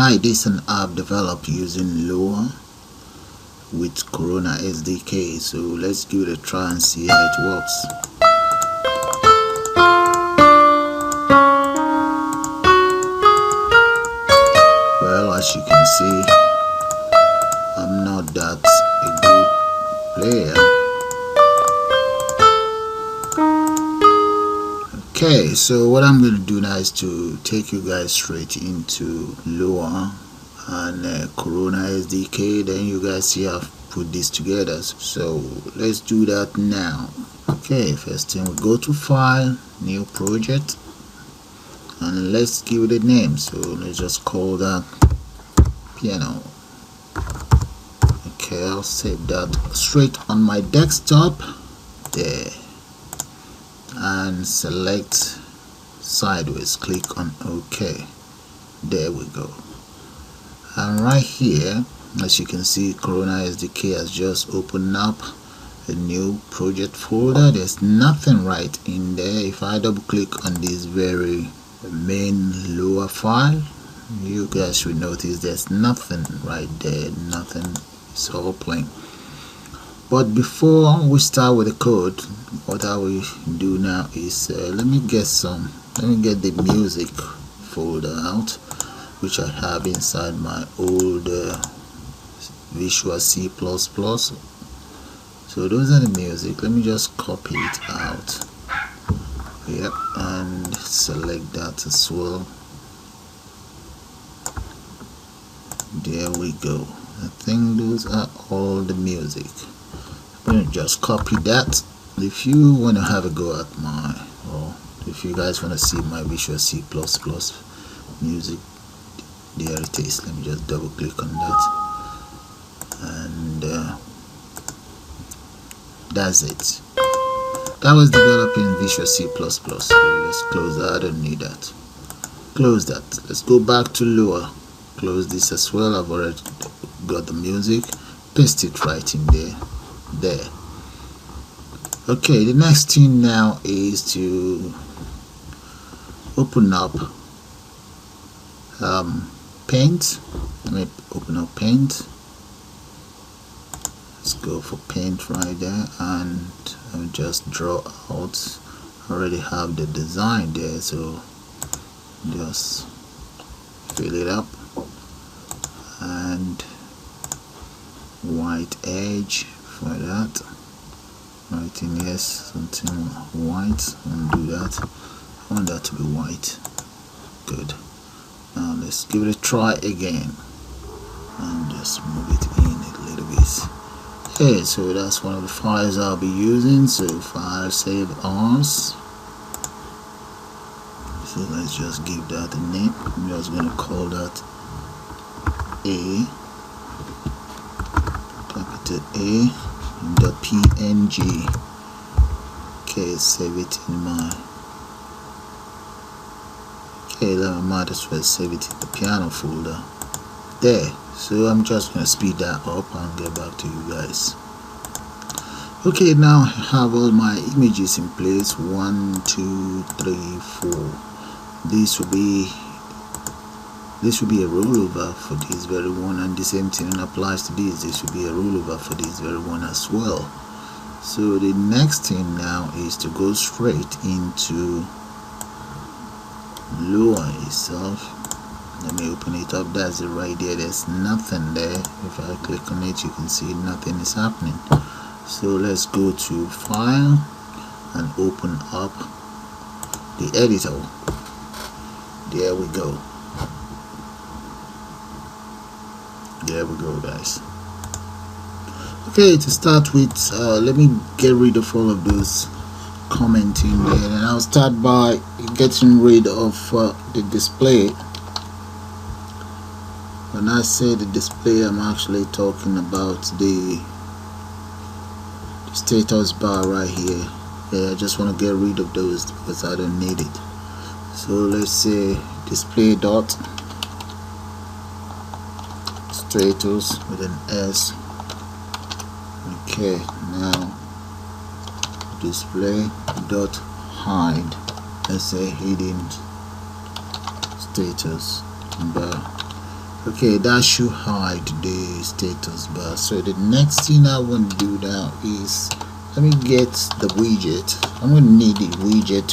Hi, this is an app developed using Lua with Corona SDK. So let's give it a try and see how it works. Well, as you can see, I'm not that a good player. Okay, so what I'm going to do now is to take you guys straight into Lua and Corona SDK. Then you guys see how I've put this together. So let's do that now. Okay, first thing we go to File, New Project, and let's give it a name. So let's just call that Piano. Okay, I'll save that straight on my desktop there, and select sideways, click on OK. There we go. And right here, as you can see, Corona SDK has just opened up a new project folder. There's nothing right in there. If I double click on this very main Lua file, you guys should notice there's nothing right there, nothing. It's all plain. But before we start with the code, what I will do now is let me get the music folder out, which I have inside my old Visual C++. So those are the music. Let me just copy it out. Yep, and select that as well. There we go. I think those are all the music. I'm going to just copy that. If you want to have a go at or if you guys want to see my Visual C++ music, there it is. Let me just double click on that, and that's it. That was developed in Visual C++. So let's close that. I don't need that. Close that. Let's go back to Lua. Close this as well. I've already got the music. Paste it right in there. Okay, the next thing now is to open up Paint. Let me open up Paint. Let's go for Paint right there, and I'll just draw out. I already have the design there, so just fill it up, and white edge for that. Right in here, something white. Undo that. I want that to be white. Good. Now let's give it a try again, and just move it in a little bit. Okay, so that's one of the files I'll be using. So file save as. So let's just give that a name. I'm just going to call that A, capital A, .png. Okay, save it in my. Okay, I might as well save it in the piano folder. There. So I'm just going to speed that up and get back to you guys. Okay, now I have all my images in place. 1, 2, 3, 4. This will be a rollover for this very one, and the same thing applies to this. This will be a rollover for this very one as well. So the next thing now is to go straight into Lua itself. Let me open it up. That's it right there. There's nothing there. If I click on it, you can see nothing is happening. So let's go to File and open up the editor. There we go. There we go, guys. Okay, to start with, let me get rid of all of those commenting there, and I'll start by getting rid of the display. When I say the display, I'm actually talking about the status bar right here. Yeah, I just want to get rid of those because I don't need it. So let's say display dot status with an S. Okay, now display dot hide. Let's say hidden status bar. Okay, that should hide the status bar. So the next thing I want to do now is, let me get the widget. I'm going to need the widget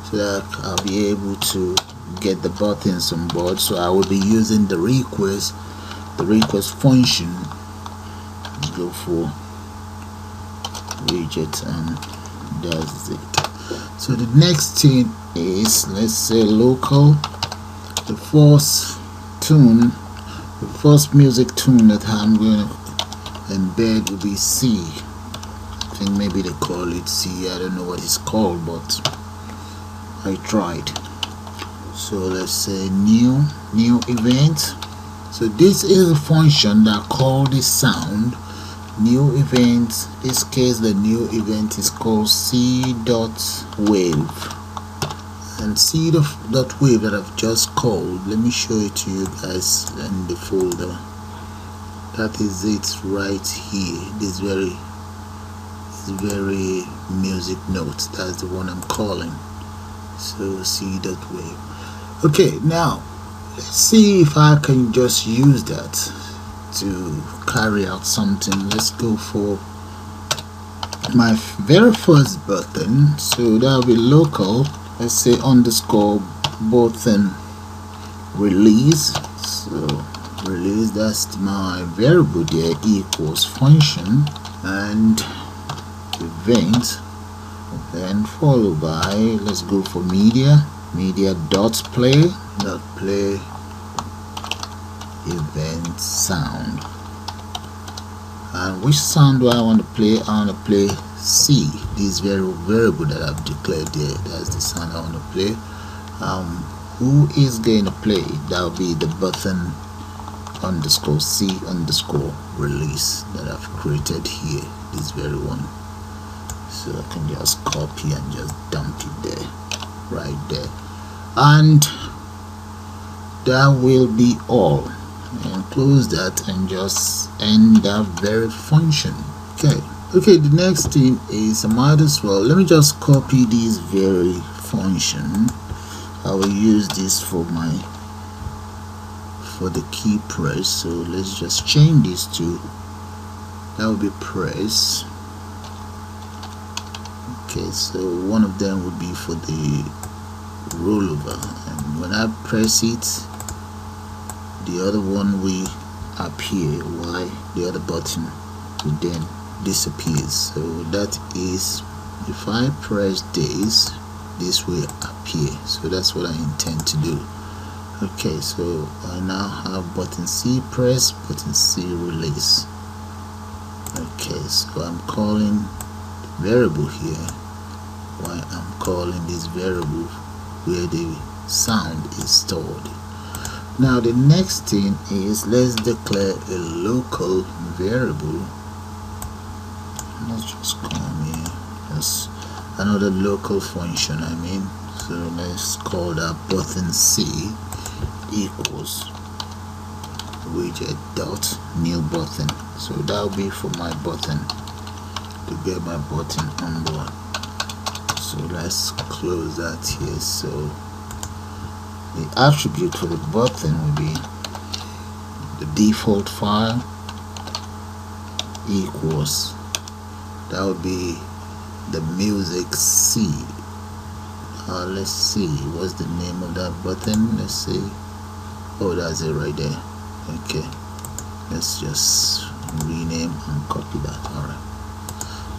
so that I'll be able to get the buttons on board. So I will be using the request function. Go for widget, and that's it. So the next thing is, let's say local. The first music tune that I'm going to embed will be C. I think maybe they call it C. I don't know what it's called, but I tried. So let's say new event. So this is a function that calls the sound new event. In this case, the new event is called c.wave. And c.wave that I've just called, let me show it to you guys in the folder. That is it right here. This very music note. That's the one I'm calling. So c.wave. Okay, now let's see if I can just use that to carry out something. Let's go for my very first button. So that'll be local. Let's say underscore button release. So release, that's my variable there, equals function and event, then followed by, let's go for media dot play event sound. And which sound do I want to play? I want to play C, this variable that I've declared there. That's the sound I want to play. Who is going to play? That will be the button underscore C underscore release that I've created here, this very one. So I can just copy and just dump it there, right there, and that will be all. And close that and just end that very function. Okay, the next thing is, I might as well, let me just copy this very function. I will use this for the key press. So let's just change this to, that will be press. Okay, so one of them would be for the rollover, and when I press it, the other one will appear while the other button will then disappears. So that is, if I press this will appear. So that's what I intend to do. Okay, so I now have button C press, button C release. Okay, so I'm calling the variable here while I'm calling this variable where the sound is stored. Now the next thing is, let's declare a local variable. Let's just come here, that's another local function, I mean. So let's call that button C equals widget dot new button. So that will be for my button, to get my button on board. So let's close that here. So the attribute for the button will be the default file equals, that would be the music C. Let's see, what's the name of that button? Let's see. Oh, that's it right there. Okay, let's just rename and copy that. Alright,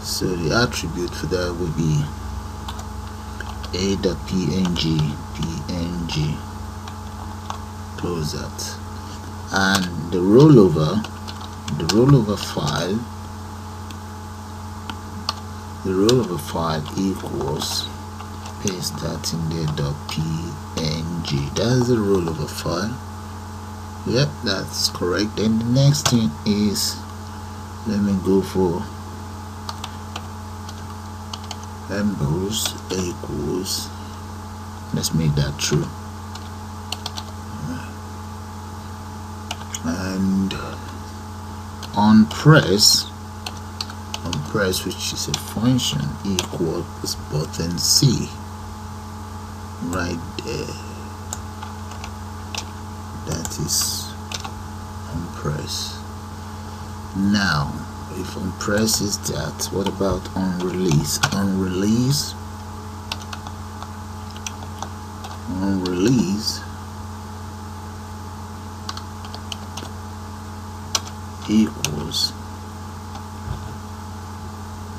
so the attribute for that would be a.png, close that, and the rollover file equals, paste that in there, .png. That's the rollover file. Yep, that's correct. Then the next thing is, let me go for embos equals, let's make that true, and on press, which is a function, equals button C right there. That is press. Now if on press is that, what about on release? On release equals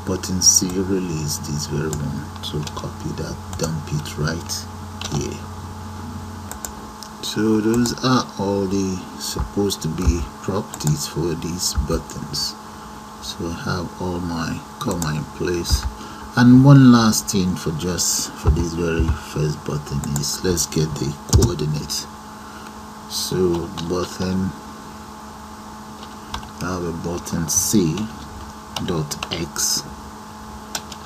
button C release, this very one. So copy that, dump it right here. So those are all the supposed to be properties for these buttons. So I have all my comma in place. And one last thing for this very first button is, let's get the coordinates. So button, I have a button C dot X,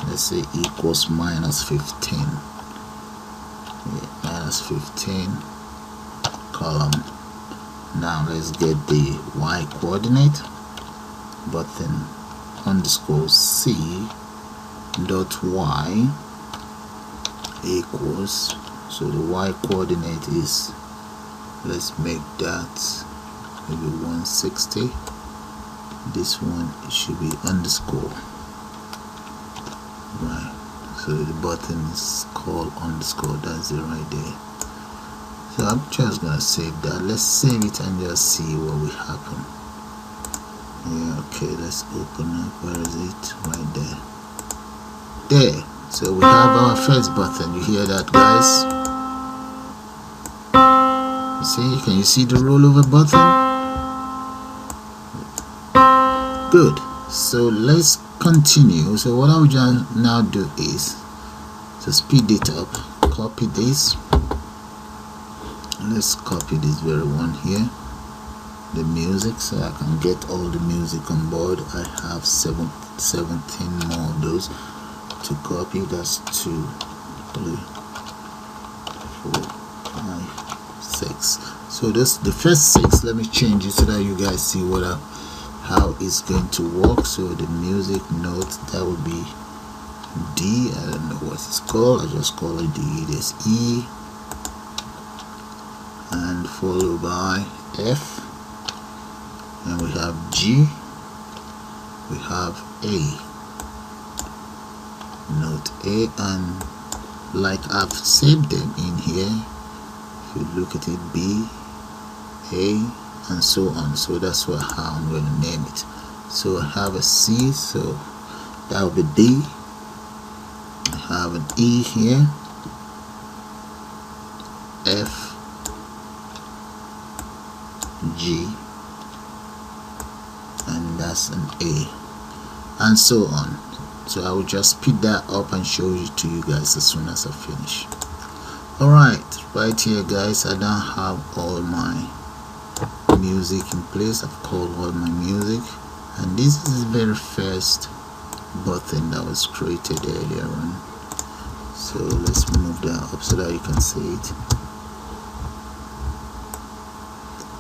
let's say equals -15. Minus 15 column. Now let's get the Y coordinate. Button underscore C dot Y equals, so the Y coordinate is, let's make that maybe 160. This one, it should be underscore, right? So the button is called underscore, that's it right there. So I'm just gonna save that. Let's save it and just see what will happen. Yeah, okay, let's open up. Where is it? Right there. There. So we have our first button. You hear that, guys? You see? Can you see the rollover button? Good. So let's continue. So what I will just now do is to speed it up. Copy this. Let's copy this very one here, the music, so I can get all the music on board. I have 17 more of those to copy. That's 2, 3, 4, 5, 6. So this, the first 6, let me change it so that you guys see how it's going to work. So the music note, that would be D. I don't know what it's called, I just call it D. There's E, and followed by F, and we have G, we have A, note A, and like I've saved them in here, if you look at it, B, A, and so on. So that's how I'm going to name it. So I have a C, so that will be D. I have an E here, F, G, and that's an A, and so on. So I will just speed that up and show it to you guys as soon as I finish. Alright, right here, guys, I now have all my music in place. I've called all my music, and this is the very first button that was created earlier on. So let's move that up so that you can see it.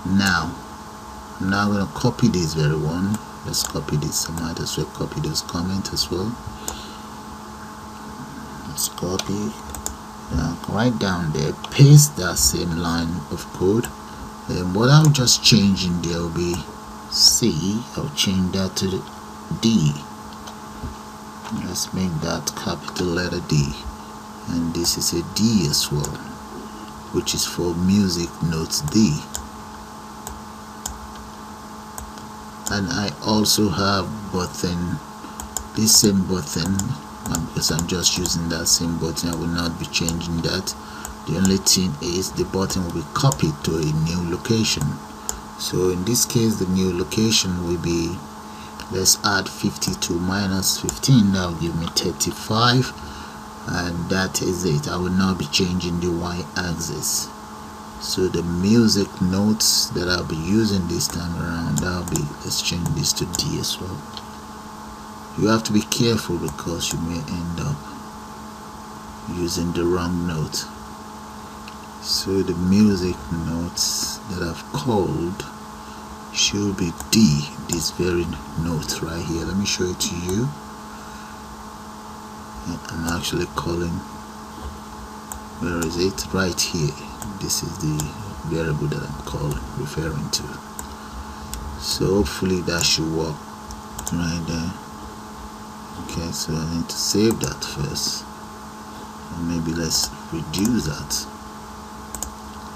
Now I'm now going to copy this very one. Let's copy this. I might as well copy those comments as well. Let's copy, now right down there, paste that same line of code. Then what I'll just change in there will be C. I'll change that to the D. Let's make that capital letter D, and this is a D as well, which is for music notes D. And I also have button, this same button, because I'm just using that same button, I will not be changing that. The only thing is the button will be copied to a new location. So in this case, the new location will be, let's add 50 to -15, that will give me 35, and that is it. I will not be changing the y-axis. So the music notes that I'll be using this time around, that'll be, let's change this to D as well. You have to be careful because you may end up using the wrong note. So the music notes that I've called should be D, this very note right here. Let me show it to you. I'm actually calling, where is it? Right here. This is the variable that I'm referring to. So hopefully that should work right there. Okay, so I need to save that first, and maybe let's reduce that.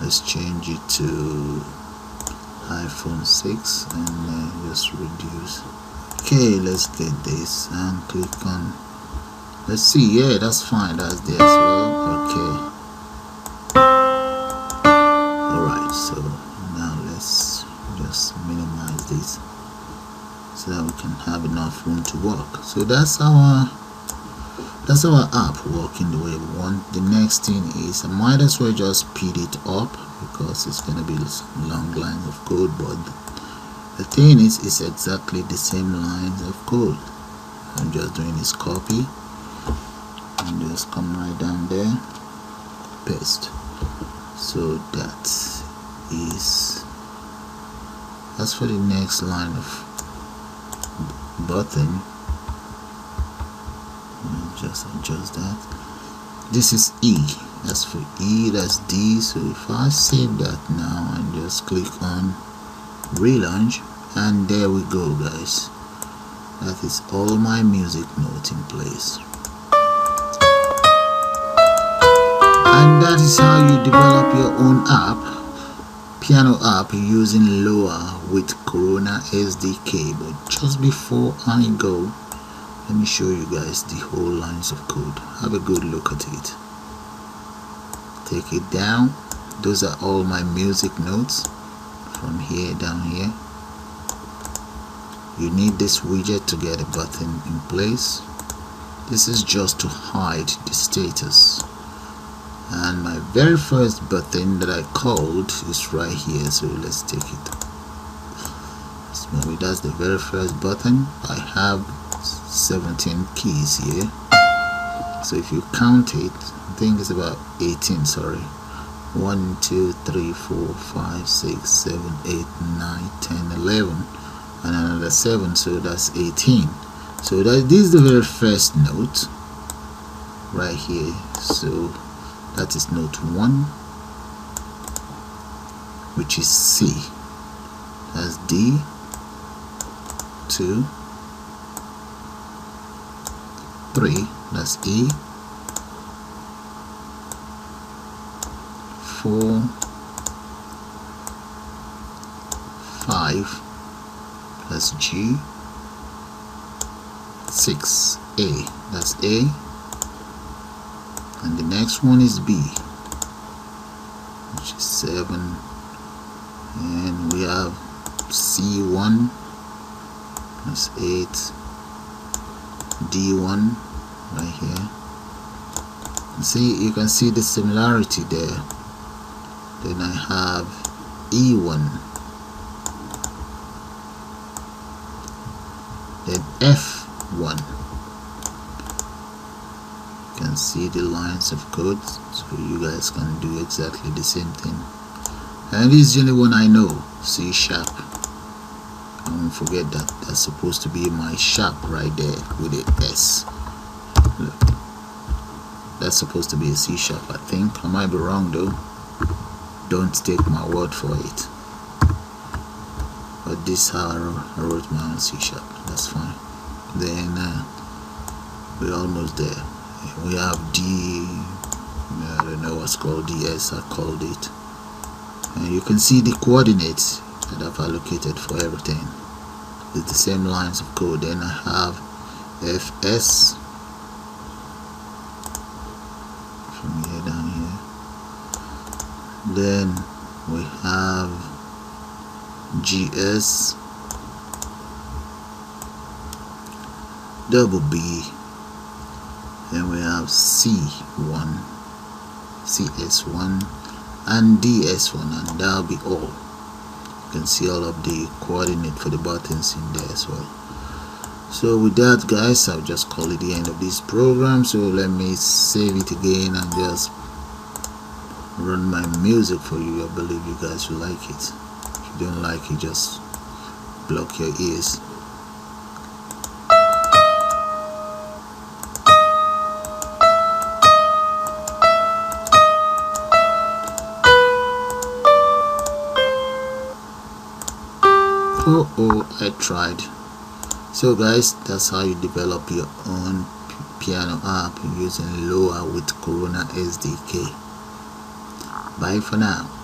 Let's change it to iPhone 6 and just reduce. Okay, let's get this and click on, let's see. Yeah, that's fine, that's there as well. Okay, alright, so now let's just minimize this so that we can have enough room to work. So that's our app working the way we want. The next thing is I might as well just speed it up because it's going to be long lines of code, but the thing is it's exactly the same lines of code. I'm just doing is copy and just come right down there, paste. So that's for the next line of button. Just adjust that. This is E, that's for E, that's D. So if I save that now and just click on relaunch, and there we go, guys. That is all my music notes in place, and that is how you develop your own app, piano app, using Lua with Corona SDK. But just before I go, let me show you guys the whole lines of code. Have a good look at it. Take it down. Those are all my music notes from here down here. You need this widget to get a button in place. This is just to hide the status. And my very first button that I called is right here. So let's take it. So maybe that's the very first button. I have 17 keys here, so if you count it, I think it's about 18. Sorry, 1 2 3 4 5 6 7 8 9 10 11 and another 7, so that's 18. So this is the very first note right here. So that is note 1, which is C. That's D, 2, 3, that's E, 4, 5, that's G, 6, A, that's A, and the next one is B, which is 7, and we have C1, that's 8, D1 right here. See, you can see the similarity there. Then I have E1, then F1. You can see the lines of code, so you guys can do exactly the same thing. And this is the only one I know, C#. Don't forget that. That's supposed to be my sharp right there with the S. Look, that's supposed to be a C#, I think. I might be wrong though. Don't take my word for it. But this is how I wrote my own C#. That's fine. Then we're almost there. We have D. I don't know what's called DS. I called it. And you can see the coordinates that I've allocated for everything. It's the same lines of code. Then I have FS from here down here. Then we have GS, double B, and we have C1, CS1, and DS1, and that'll be all. You can see all of the coordinate for the buttons in there as well. So with that, guys, I'll just call it the end of this program. So let me save it again and just run my music for you. I believe you guys will like it. If you don't like it, just block your ears. I tried. So guys, that's how you develop your own piano app using Lua with Corona SDK. Bye for now.